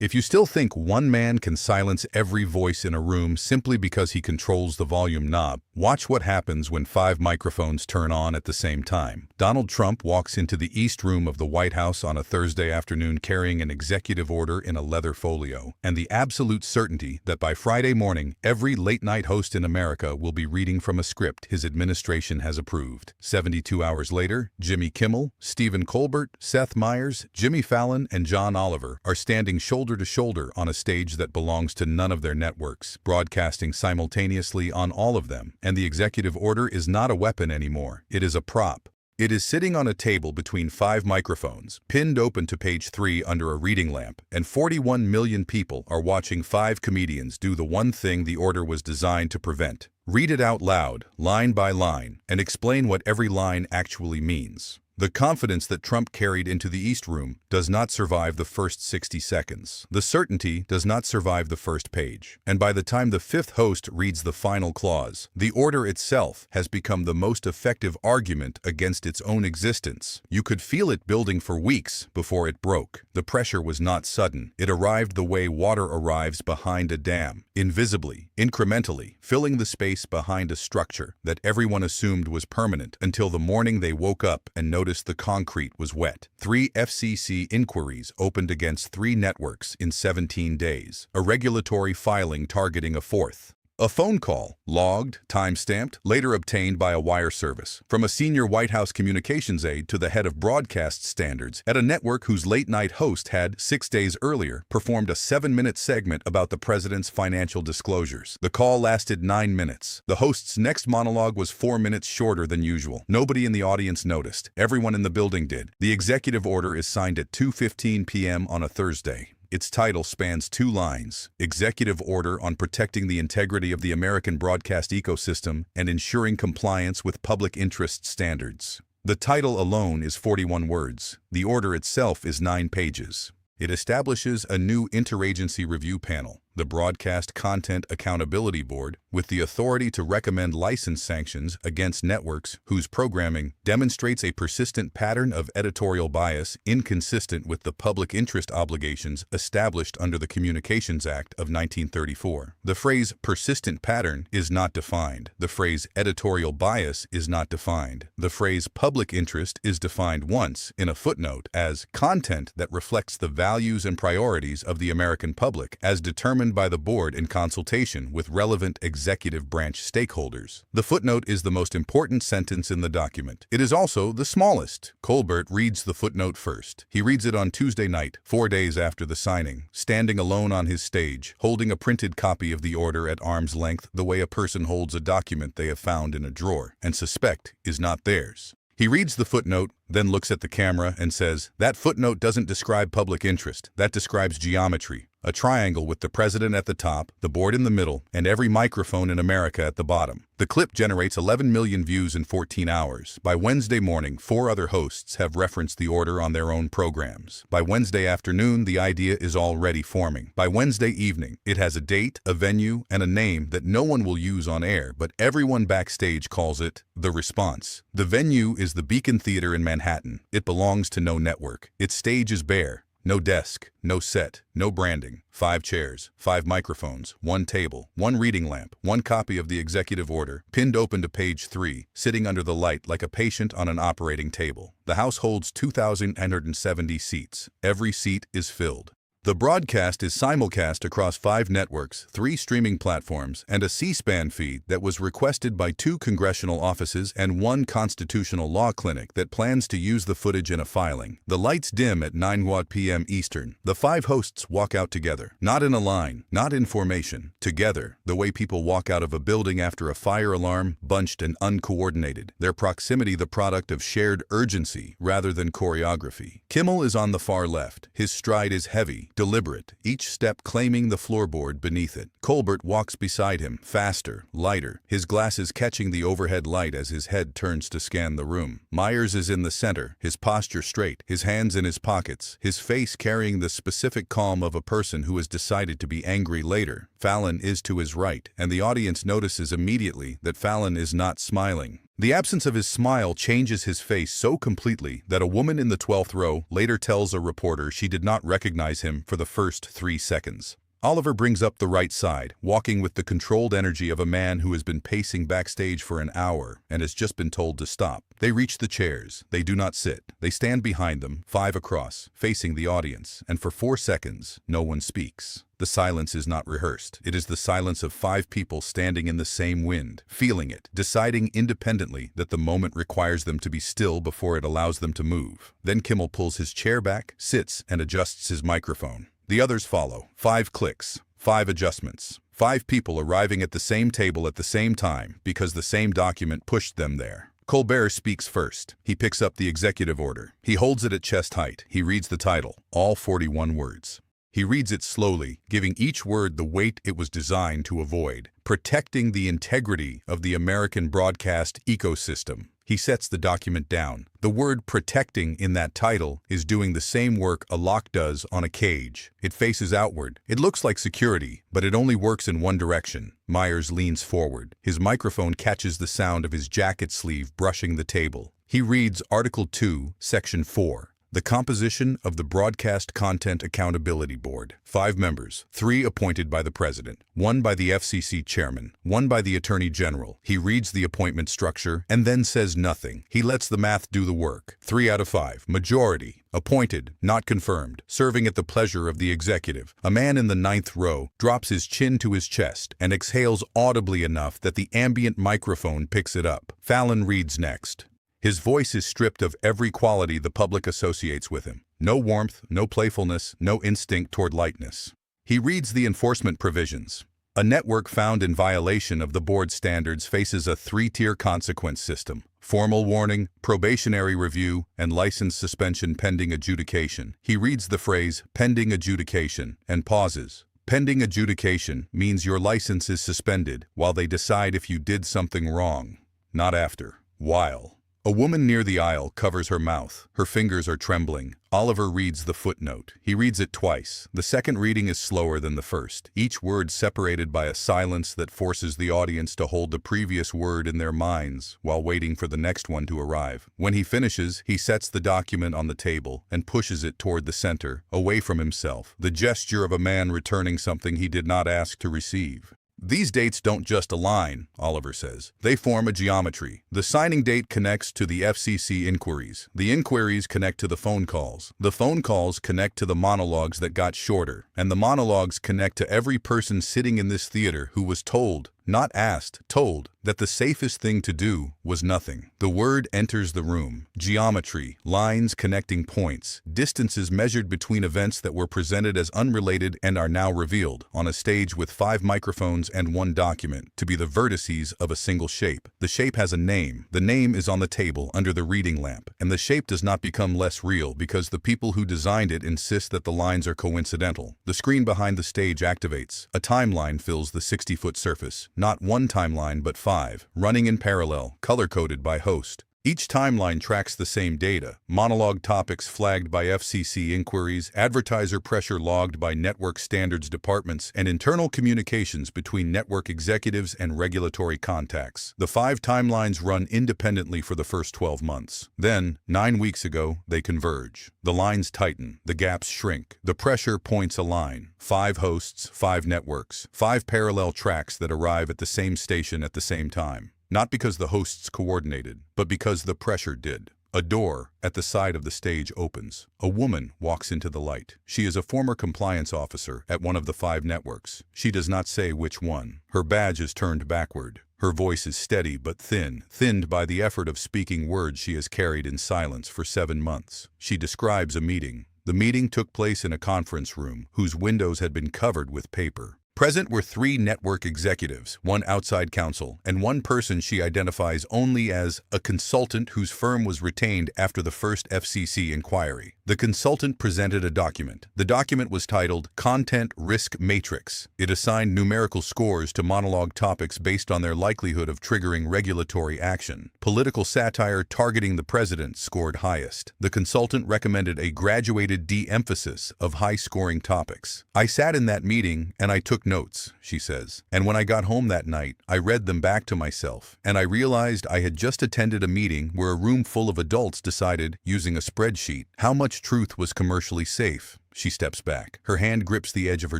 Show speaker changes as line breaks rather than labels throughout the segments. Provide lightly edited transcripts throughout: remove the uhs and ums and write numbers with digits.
If you still think one man can silence every voice in a room simply because he controls the volume knob, watch what happens when 5 microphones turn on at the same time. Donald Trump walks into the East Room of the White House on a Thursday afternoon carrying an executive order in a leather folio, and the absolute certainty that by Friday morning, every late-night host in America will be reading from a script his administration has approved. 72 hours later, Jimmy Kimmel, Stephen Colbert, Seth Meyers, Jimmy Fallon, and John Oliver are standing shoulder to shoulder on a stage that belongs to none of their networks, broadcasting simultaneously on all of them. And the executive order is not a weapon anymore. It is a prop. It is sitting on a table between 5 microphones, pinned open to page 3 under a reading lamp, and 41 million people are watching 5 comedians do the one thing the order was designed to prevent. Read it out loud, line by line, and explain what every line actually means. The confidence that Trump carried into the East Room does not survive the first 60 seconds. The certainty does not survive the first page. And by the time the 5th host reads the final clause, the order itself has become the most effective argument against its own existence. You could feel it building for weeks before it broke. The pressure was not sudden. It arrived the way water arrives behind a dam, invisibly, incrementally, filling the space behind a structure that everyone assumed was permanent until the morning they woke up and noticed the concrete was wet. 3 FCC inquiries opened against 3 networks in 17 days, a regulatory filing targeting a 4th. A phone call, logged, time-stamped, later obtained by a wire service, from a senior White House communications aide to the head of broadcast standards at a network whose late-night host had, 6 days earlier, performed a 7-minute segment about the president's financial disclosures. The call lasted 9 minutes. The host's next monologue was 4 minutes shorter than usual. Nobody in the audience noticed. Everyone in the building did. The executive order is signed at 2:15 p.m. on a Thursday. Its title spans 2 lines: Executive Order on Protecting the Integrity of the American Broadcast Ecosystem and Ensuring Compliance with Public Interest Standards. The title alone is 41 words. The order itself is 9 pages. It establishes a new interagency review panel, the Broadcast Content Accountability Board, with the authority to recommend license sanctions against networks whose programming demonstrates a persistent pattern of editorial bias inconsistent with the public interest obligations established under the Communications Act of 1934. The phrase persistent pattern is not defined. The phrase editorial bias is not defined. The phrase public interest is defined once in a footnote as content that reflects the values and priorities of the American public as determined by the board in consultation with relevant executive branch stakeholders. The footnote is the most important sentence in the document. It is also the smallest. Colbert reads the footnote first. He reads it on Tuesday night, 4 days after the signing, standing alone on his stage, holding a printed copy of the order at arm's length the way a person holds a document they have found in a drawer and suspect is not theirs. He reads the footnote, then looks at the camera and says, "That footnote doesn't describe public interest. That describes geometry. A triangle with the president at the top, the board in the middle, and every microphone in America at the bottom." The clip generates 11 million views in 14 hours. By Wednesday morning, 4 other hosts have referenced the order on their own programs. By Wednesday afternoon, the idea is already forming. By Wednesday evening, it has a date, a venue, and a name that no one will use on air, but everyone backstage calls it The Response. The venue is the Beacon Theater in Manhattan. It belongs to no network. Its stage is bare. No desk, no set, no branding, 5 chairs, 5 microphones, 1 table, 1 reading lamp, 1 copy of the executive order, pinned open to page 3, sitting under the light like a patient on an operating table. The House holds 2,970 seats. Every seat is filled. The broadcast is simulcast across 5 networks, 3 streaming platforms, and a C-SPAN feed that was requested by 2 congressional offices and 1 constitutional law clinic that plans to use the footage in a filing. The lights dim at 9 p.m. Eastern. The 5 hosts walk out together, not in a line, not in formation, together, the way people walk out of a building after a fire alarm, bunched and uncoordinated, their proximity the product of shared urgency rather than choreography. Kimmel is on the far left. His stride is heavy, deliberate, each step claiming the floorboard beneath it. Colbert walks beside him, faster, lighter, his glasses catching the overhead light as his head turns to scan the room. Meyers is in the center, his posture straight, his hands in his pockets, his face carrying the specific calm of a person who has decided to be angry later. Fallon is to his right, and the audience notices immediately that Fallon is not smiling. The absence of his smile changes his face so completely that a woman in the 12th row later tells a reporter she did not recognize him for the first 3 seconds. Oliver brings up the right side, walking with the controlled energy of a man who has been pacing backstage for an hour and has just been told to stop. They reach the chairs. They do not sit. They stand behind them, 5 across, facing the audience, and for 4 seconds, no one speaks. The silence is not rehearsed. It is the silence of 5 people standing in the same wind, feeling it, deciding independently that the moment requires them to be still before it allows them to move. Then Kimmel pulls his chair back, sits, and adjusts his microphone. The others follow. 5 clicks, 5 adjustments, 5 people arriving at the same table at the same time because the same document pushed them there. Colbert speaks first. He picks up the executive order. He holds it at chest height. He reads the title, all 41 words. He reads it slowly, giving each word the weight it was designed to avoid, protecting the integrity of the American broadcast ecosystem. He sets the document down. The word protecting in that title is doing the same work a lock does on a cage. It faces outward. It looks like security, but it only works in one direction. Myers leans forward. His microphone catches the sound of his jacket sleeve brushing the table. He reads Article 2, Section 4. The composition of the Broadcast Content Accountability Board. 5 members, 3 appointed by the President, 1 by the FCC Chairman, 1 by the Attorney General. He reads the appointment structure and then says nothing. He lets the math do the work. 3 out of 5. Majority. Appointed, not confirmed, serving at the pleasure of the executive. A man in the 9th row drops his chin to his chest and exhales audibly enough that the ambient microphone picks it up. Fallon reads next. His voice is stripped of every quality the public associates with him. No warmth, no playfulness, no instinct toward lightness. He reads the enforcement provisions. A network found in violation of the board standards faces a 3-tier consequence system. Formal warning, probationary review, and license suspension pending adjudication. He reads the phrase, pending adjudication, and pauses. Pending adjudication means your license is suspended while they decide if you did something wrong. Not after. While. A woman near the aisle covers her mouth. Her fingers are trembling. Oliver reads the footnote. He reads it twice. The second reading is slower than the first, each word separated by a silence that forces the audience to hold the previous word in their minds while waiting for the next one to arrive. When he finishes, he sets the document on the table and pushes it toward the center, away from himself, the gesture of a man returning something he did not ask to receive. These dates don't just align, Oliver says. They form a geometry. The signing date connects to the FCC inquiries. The inquiries connect to the phone calls. The phone calls connect to the monologues that got shorter. And the monologues connect to every person sitting in this theater who was told, not asked, told, that the safest thing to do was nothing. The word enters the room. Geometry, lines connecting points, distances measured between events that were presented as unrelated and are now revealed, on a stage with 5 microphones and 1 document, to be the vertices of a single shape. The shape has a name. The name is on the table under the reading lamp, and the shape does not become less real because the people who designed it insist that the lines are coincidental. The screen behind the stage activates. A timeline fills the 60-foot surface. Not 1 timeline, but 5, running in parallel, color-coded by host. Each timeline tracks the same data: monologue topics flagged by FCC inquiries, advertiser pressure logged by network standards departments, and internal communications between network executives and regulatory contacts. The 5 timelines run independently for the first 12 months. Then, 9 weeks ago, they converge. The lines tighten, the gaps shrink, the pressure points align. 5 hosts, 5 networks, 5 parallel tracks that arrive at the same station at the same time. Not because the hosts coordinated, but because the pressure did. A door at the side of the stage opens. A woman walks into the light. She is a former compliance officer at one of the 5 networks. She does not say which one. Her badge is turned backward. Her voice is steady but thinned by the effort of speaking words she has carried in silence for 7 months. She describes a meeting. The meeting took place in a conference room whose windows had been covered with paper. Present were 3 network executives, 1 outside counsel, and 1 person she identifies only as a consultant whose firm was retained after the first FCC inquiry. The consultant presented a document. The document was titled Content Risk Matrix. It assigned numerical scores to monologue topics based on their likelihood of triggering regulatory action. Political satire targeting the president scored highest. The consultant recommended a graduated de-emphasis of high-scoring topics. I sat in that meeting and I took took notes, she says. And when I got home that night, I read them back to myself, and I realized I had just attended a meeting where a room full of adults decided, using a spreadsheet, how much truth was commercially safe. She steps back. Her hand grips the edge of her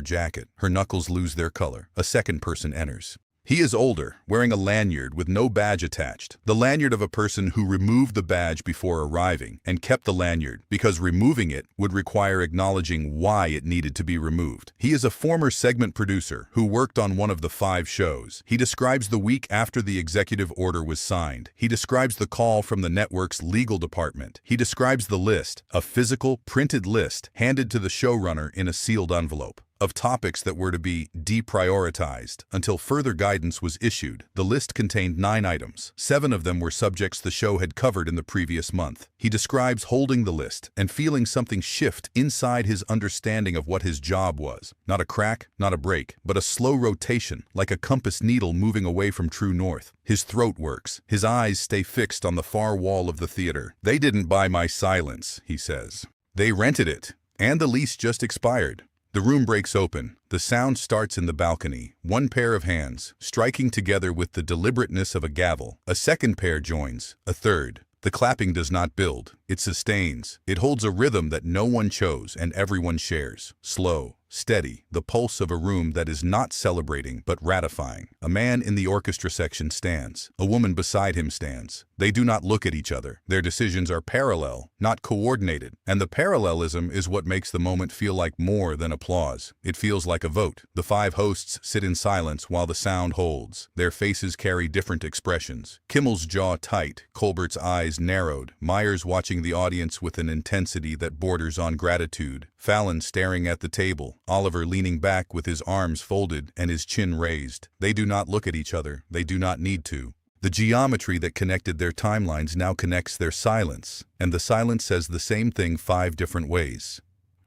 jacket. Her knuckles lose their color. A second person enters. He is older, wearing a lanyard with no badge attached. The lanyard of a person who removed the badge before arriving and kept the lanyard because removing it would require acknowledging why it needed to be removed. He is a former segment producer who worked on one of the 5 shows. He describes the week after the executive order was signed. He describes the call from the network's legal department. He describes the list, a physical, printed list handed to the showrunner in a sealed envelope, of topics that were to be deprioritized until further guidance was issued. The list contained 9 items. 7 of them were subjects the show had covered in the previous month. He describes holding the list and feeling something shift inside his understanding of what his job was. Not a crack, not a break, but a slow rotation, like a compass needle moving away from true north. His throat works. His eyes stay fixed on the far wall of the theater. "They didn't buy my silence," he says. "They rented it, and the lease just expired." The room breaks open. The sound starts in the balcony, one pair of hands, striking together with the deliberateness of a gavel. A second pair joins, a third. The clapping does not build, it sustains. It holds a rhythm that no one chose and everyone shares. Slow, steady, the pulse of a room that is not celebrating but ratifying. A man in the orchestra section stands. A woman beside him stands. They do not look at each other. Their decisions are parallel, not coordinated. And the parallelism is what makes the moment feel like more than applause. It feels like a vote. The 5 hosts sit in silence while the sound holds. Their faces carry different expressions. Kimmel's jaw tight, Colbert's eyes narrowed, Myers watching the audience with an intensity that borders on gratitude, Fallon staring at the table, Oliver leaning back with his arms folded and his chin raised. They do not look at each other. They do not need to. The geometry that connected their timelines now connects their silence, and the silence says the same thing 5 different ways.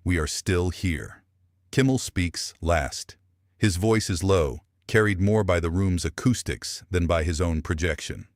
We are still here. Kimmel speaks last. His voice is low, carried more by the room's acoustics than by his own projection.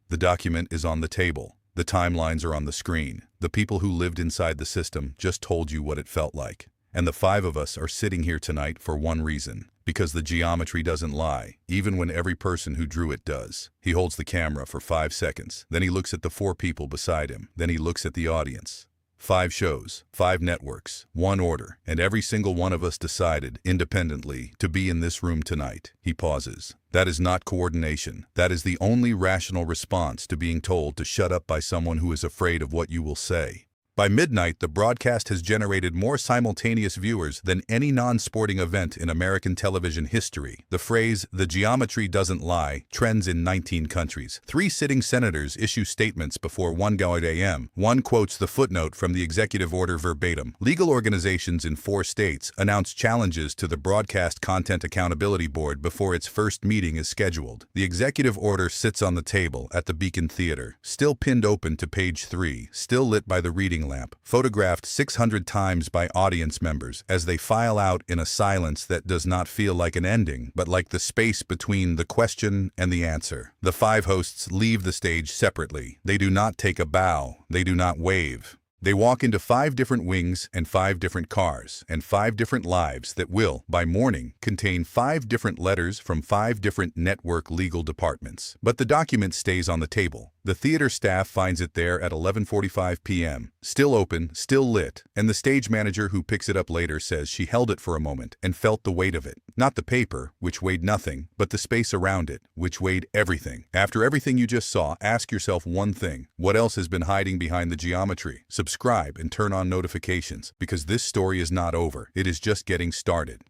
The document is on the table. The timelines are on the screen. The people who lived inside the system just told you what it felt like. And the 5 of us are sitting here tonight for one reason. Because the geometry doesn't lie, even when every person who drew it does. He holds the camera for 5 seconds. Then he looks at the 4 people beside him. Then he looks at the audience. 5 shows, 5 networks, 1 order, and every single one of us decided, independently, to be in this room tonight. He pauses. That is not coordination. That is the only rational response to being told to shut up by someone who is afraid of what you will say. By midnight, the broadcast has generated more simultaneous viewers than any non-sporting event in American television history. The phrase, "the geometry doesn't lie," trends in 19 countries. 3 sitting senators issue statements before 1 a.m. One quotes the footnote from the executive order verbatim. Legal organizations in 4 states announce challenges to the Broadcast Content Accountability Board before its first meeting is scheduled. The executive order sits on the table at the Beacon Theater, still pinned open to page 3, still lit by the reading lamp, photographed 600 times by audience members as they file out in a silence that does not feel like an ending, but like the space between the question and the answer. The 5 hosts leave the stage separately. They do not take a bow. They do not wave. They walk into 5 different wings and 5 different cars and 5 different lives that will, by morning, contain 5 different letters from 5 different network legal departments. But the document stays on the table. The theater staff finds it there at 11:45 p.m., still open, still lit, and the stage manager who picks it up later says she held it for a moment and felt the weight of it. Not the paper, which weighed nothing, but the space around it, which weighed everything. After everything you just saw, ask yourself one thing. What else has been hiding behind the geometry? Subscribe and turn on notifications, because this story is not over. It is just getting started.